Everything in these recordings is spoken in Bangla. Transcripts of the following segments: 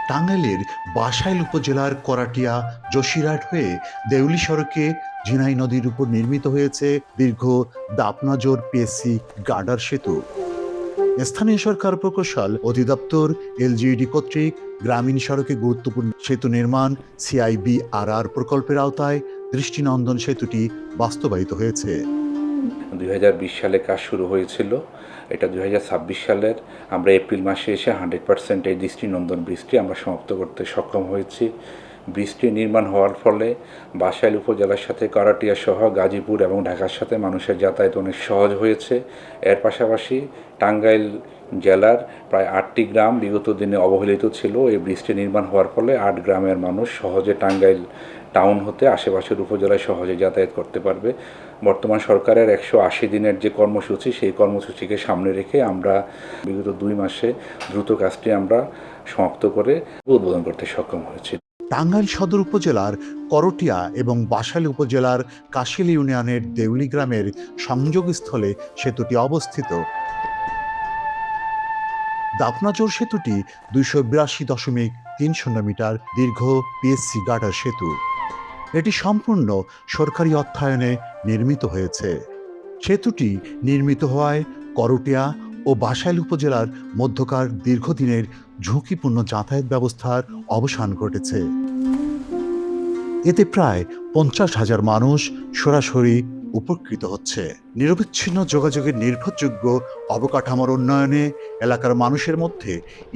টাঙ্গাইলের বাসাইল উপজেলার করাটিয়া জসিরহাট হয়ে দেউলি সড়কে ঝিনাই নদীর উপর নির্মিত হয়েছে দীর্ঘ দাপনাজোর পিএসসি গার্ডার সেতু। স্থানীয় সরকার প্রকৌশল অধিদপ্তর এলজিইডি কর্তৃক গ্রামীণ সড়কে গুরুত্বপূর্ণ সেতু নির্মাণ সিআইবিআরআর প্রকল্পের আওতায় দৃষ্টিনন্দন সেতুটি বাস্তবায়িত হয়েছে। 2020 সালে কাজ শুরু হয়েছিল। এটা 2026 সালের আমরা এপ্রিল মাসে এসে 100% এই দৃষ্টিনন্দন ব্রিজটি আমরা সমাপ্ত করতে সক্ষম হয়েছি। ব্রিজটি নির্মাণ হওয়ার ফলে বাসাইল উপজেলার সাথে করাটিয়া সহ গাজীপুর এবং ঢাকার সাথে মানুষের যাতায়াত অনেক সহজ হয়েছে। এর পাশাপাশি টাঙ্গাইল জেলার প্রায় 8টি গ্রাম বিগত দিনে অবহেলিত ছিল। এই ব্রিজটি নির্মাণ হওয়ার ফলে 8 গ্রামের মানুষ সহজে টাঙ্গাইল টাউন হতে আশেপাশের উপজেলায় সহজে যাতায়াত করতে পারবে। বর্তমান সরকারের 180 দিনের যে কর্মসূচি, সেই কর্মসূচিকে সামনে রেখে আমরা বিগত 2 মাসে দ্রুত কাজটি আমরা সমাপ্ত করে উদ্বোধন করতে সক্ষম হয়েছি। টাঙ্গাইল সদর উপজেলার করটিয়া এবং বাসাইল উপজেলার কাশিল ইউনিয়নের দেউলি গ্রামের সংযোগস্থলে সেতুটি অবস্থিত। দাপনাজোর সেতুটি 282.30 মিটার দীর্ঘ পিএসসি গার্ডার সেতু। এটি সম্পূর্ণ সরকারি অর্থায়নে নির্মিত হয়েছে। সেতুটি নির্মিত হওয়ায় করটিয়া ও বাসাইল উপজেলার মধ্যকার দীর্ঘদিনের ঝুঁকিপূর্ণ যাতায়াত ব্যবস্থার অবসান ঘটেছে। এতে প্রায় 50,000 মানুষ সরাসরি উপকৃত হচ্ছে। নিরবিচ্ছিন্ন যোগাযোগের নির্ভরযোগ্য অবকাঠামোর উন্নয়নে এলাকার মানুষের মধ্যে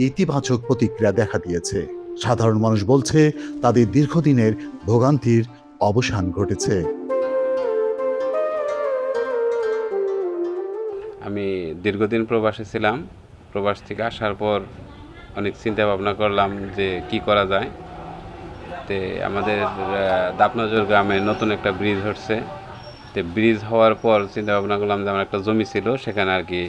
ইতিবাচক প্রতিক্রিয়া দেখা দিয়েছে। সাধারণ মানুষ বলছে তাদের দীর্ঘদিনের ভোগান্তির অবসান ঘটেছে। আমি দীর্ঘদিন প্রবাসে ছিলাম। প্রবাস থেকে আসার পর অনেক চিন্তা ভাবনা করলাম যে কি করা যায়। তে আমাদের দাপনাজোর গ্রামে নতুন একটা ব্রিজ হচ্ছে। তো ব্রিজ হওয়ার পর চিন্তা ভাবনা করলাম যে আমার একটা জমি ছিল, সেখানে আর কি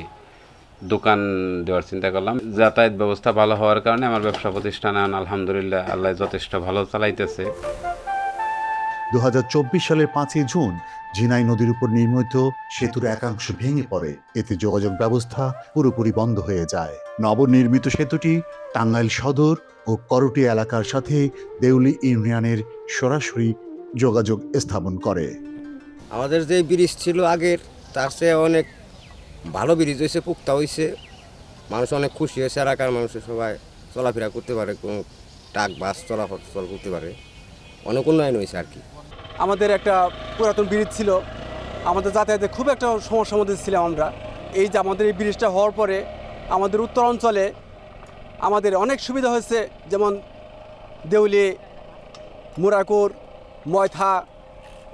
দোকান দেওয়ার চিন্তা করলাম। যাতায়াত ব্যবস্থা ভালো হওয়ার কারণে আমার ব্যবসা প্রতিষ্ঠান আলহামদুলিল্লাহ আল্লাহ যথেষ্ট ভালো চালাইতেছে। 2024 সালের 5 জুন ঝিনাই নদীর উপর নির্মিত সেতুর একাংশ ভেঙে পড়ে। এতে যোগাযোগ ব্যবস্থা পুরোপুরি বন্ধ হয়ে যায়। নবনির্মিত সেতুটি টাঙ্গাইল সদর ও করটিয়া এলাকার সাথে দেউলি ইউনিয়নের সরাসরি যোগাযোগ স্থাপন করে। আমাদের যে ব্রিজ ছিল আগের, তার চেয়ে অনেক ভালো ব্রিজ হয়েছে, পুক্তা হয়েছে। মানুষ অনেক খুশি হয়েছে, এলাকার মানুষ সবাই চলাফেরা করতে পারে, কোনো ট্রাক বাস চলাচল করতে পারে, অনেক উন্নয়ন হয়েছে আর কি। আমাদের একটা পুরাতন ব্রিজ ছিল, আমাদের যাতায়াতে খুব একটা সমস্যার মধ্যে ছিলাম আমরা। এই যে আমাদের এই ব্রিজটা হওয়ার পরে আমাদের উত্তর অঞ্চলে আমাদের অনেক সুবিধা হয়েছে, যেমন দেউলি, মুরাকুর, ময়থা,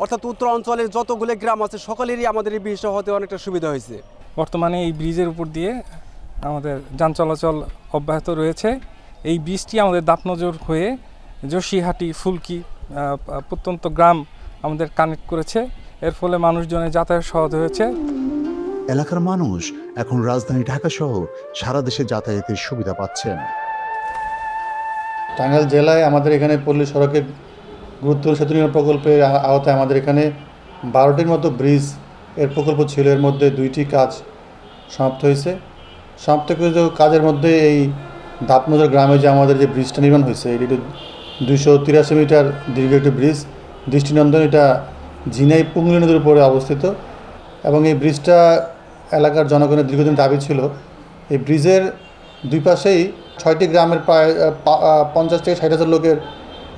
অর্থাৎ উত্তর অঞ্চলে যতগুলো গ্রাম আছে সকলেরই আমাদের এই ব্রিজটা হতে অনেকটা সুবিধা হয়েছে। বর্তমানে এই ব্রিজের উপর দিয়ে আমাদের যান চলাচল অব্যাহত রয়েছে। এই ব্রিজটি আমাদের দাপনজোর হয়ে জসিহাটি, ফুলকি প্রত্যন্ত গ্রাম আমাদের কানেক্ট করেছে। এর ফলে মানুষজনের যাতায়াত সহজ হয়েছে। এলাকার মানুষ এখন রাজধানী ঢাকা সহ সারা দেশে যাতায়াতের সুবিধা পাচ্ছেন। টাঙ্গাইল জেলায় আমাদের এখানে পল্লী সড়কের গুরুত্বপূর্ণ সেতু নির্মাণ প্রকল্পের আওতায় আমাদের এখানে 12টির মতো ব্রিজ এর প্রকল্প ছিল। এর মধ্যে 2টি কাজ সমাপ্ত হয়েছে। সমাপ্তকৃত কাজের মধ্যে এই দাপনজোর গ্রামে যে আমাদের যে ব্রিজটা নির্মাণ হয়েছে, এটি 283 মিটার দীর্ঘ একটি ব্রিজ, দৃষ্টিনন্দন। এটা ঝিনাই পুংলি নদীর উপরে অবস্থিত এবং এই ব্রিজটা এলাকার জনগণের দীর্ঘদিন দাবি ছিল। এই ব্রিজের দুই পাশেই 6টি গ্রামের প্রায় 50 থেকে 60,000 লোকের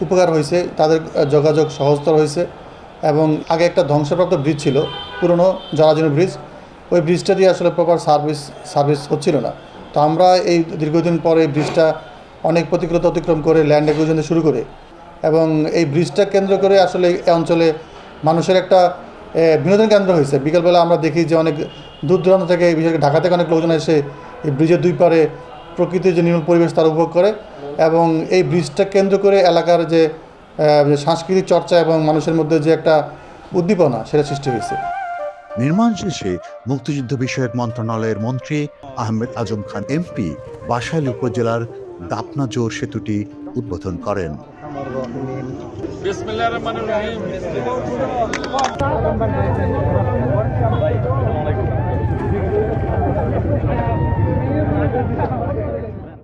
উপকার হয়েছে, তাদের যোগাযোগ সহজতর হয়েছে। এবং আগে একটা ধ্বংসপ্রাপ্ত ব্রিজ ছিল, পুরনো জরাজীর্ণ ব্রিজ, ওই ব্রিজটা দিয়ে আসলে প্রপার সার্ভিস হচ্ছিল না। তো আমরা এই দীর্ঘদিন পরে এই ব্রিজটা অনেক প্রতিকূলতা অতিক্রম করে ল্যান্ড অ্যাকুইজিশন শুরু করে এবং এই ব্রিজটা কেন্দ্র করে আসলে এই অঞ্চলে মানুষের একটা বিনোদন কেন্দ্র হয়েছে। বিকেলবেলা আমরা দেখি যে অনেক দূর দূরান্ত থেকে, বিশেষ করে ঢাকা থেকে অনেক লোকজন এসে এই ব্রিজের দুই পারে প্রকৃতির যে নির্মল পরিবেশ তার উপভোগ করে এবং এই ব্রিজটা কেন্দ্র করে এলাকার যে সাংস্কৃতিক চর্চা এবং মানুষের মধ্যে যে একটা উদ্দীপনা, সেটা সৃষ্টি হয়েছে। নির্মাণ শেষে মুক্তিযুদ্ধ বিষয়ক মন্ত্রণালয়ের মন্ত্রী আহমেদ আজম খান এমপি বাসাইল উপজেলার দাপনাজোর সেতুটি উদ্বোধন করেন। বিসমিল্লাহির রহমানির রহিম। দিলাম